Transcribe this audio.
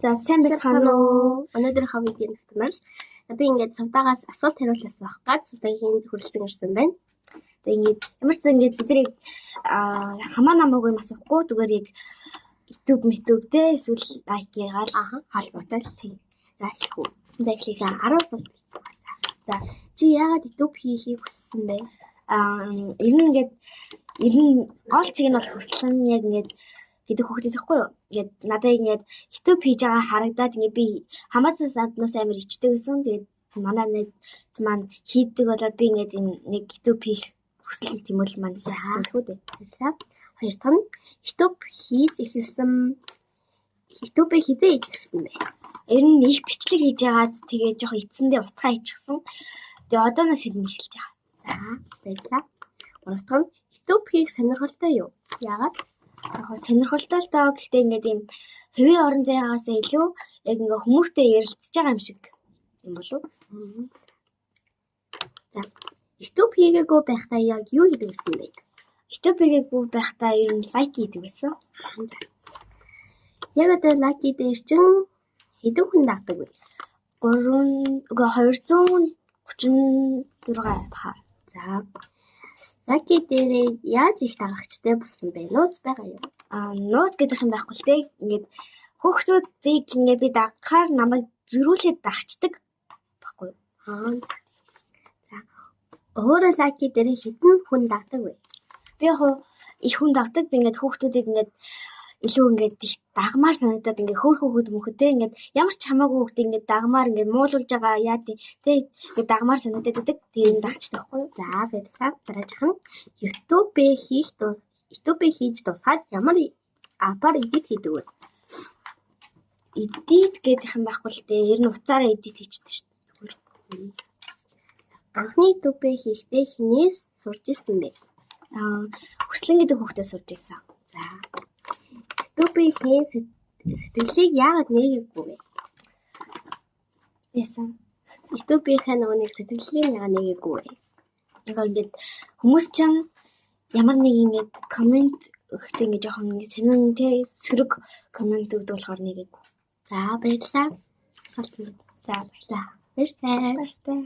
За сайн байцгаана уу? Өнөөдрийнхөө видеонд бол би ингээд сувдаагаас асуулт хариулсан байхгүй сувдаагийн хүрэлцэн ирсэн байна. Тэгээ ингээд ямар ч ингээд бидний хамаа намаагүй асахгүй зүгээр яг YouTube те эсвэл лайкигаал холбоотой л тийм. За хэлэхгүй. За эхлэе. 10 асуулт хэлсэн. За чи яагаад YouTube хийхийг хүссэн бэ? Ер нь гол цэг нь бол хүслэн яг ингээд гэдэг хөхтэй тэгэхгүй юу? Ингээд надад ингээд YouTube хийж байгаа харагдаад ингээд би хамаасаас аднаас амар ичдэг гэсэн. Тэгээд манай найз маань хийдэг болоод би ингээд нэг YouTube хийх хүсэл тэмэл маань хийсэн л үү дээ. Тэгэхээр хоёр дахь нь YouTube хийж эхэлсэн YouTube хийзээ хийж эхэлсэн бэ. Ер нь их бичлэг хийж байгаад тэгээд жоох эцэндээ устгаа хийчихсэн. Тэгээд одооноос хэлнэ эхэлж байгаа. За баярлалаа. Гурав дахь нь YouTube хийх сонирхолтой юу? Яагаад? Яг сонирхолтой л доо гэхдээ ингээд юм хэвийн орон зайгаас илүү яг ингээ хүмүүстэй ярилцж байгаа юм шиг юм болов. За YouTube хийгээгүй байхдаа яг юу хийдэг гэсэн бэ? YouTube хийгээгүй байхдаа ер нь лайк хийдэг байсан. Яг одоо лайк дээр чинь хэдэн хүн дагдаг вэ? 236 баха. За лайки дээрээ яаж их дагагчтай болсон бэ? Нууц байгаа юу? Нууц гэдэг юм байхгүй л те. Ингээд хүүхдүүд би дагахаар намайг зөрүүлээд дагчдаг баггүй. За өөрөө лайки дээрээ хэдэн хүн дагдаг вэ? Би яг их хүн дагдаг. Би ингээд хүүхдүүдийг ингээд илүү ингээд их дагмаар санагдаад ингээд хөөхөд мөхөдтэй ингээд ямар ч хамаагүй хүүхдийг ингээд дагмаар ингээд муулуулж байгаа яа тий ингээд дагмаар санагдаад байдаг. Тэгээд дагчдаг байхгүй. За баярлалаа. Дараачих нь YouTube хийж дуусгаад ямар апаар эдит хийдэг вэ? Эдит гэдэг юм байхгүй л дээ. Ер нь уцаараа эдит хийчихдэг шүү дээ. Анхны YouTube хийхдээ хинээс сурж ирсэн бэ? Хүслэн гэдэг хүүхдээс сурж ирсэн. За YouTube хийн сэтгэлийг яагаад нээгээгүй вэ? Яасан? YouTube-ийн нэг сэтгэлийг яагаад нээгээгүй вэ? Ингээд хүмүүс ч ямар нэг ингээд комент өгөхдөө ингээд жоохон ингээд сонин тэ сөрөг комент өгдөг болохоор нээгээгүй. За баярлалаа. За баярлалаа. Баярлалаа.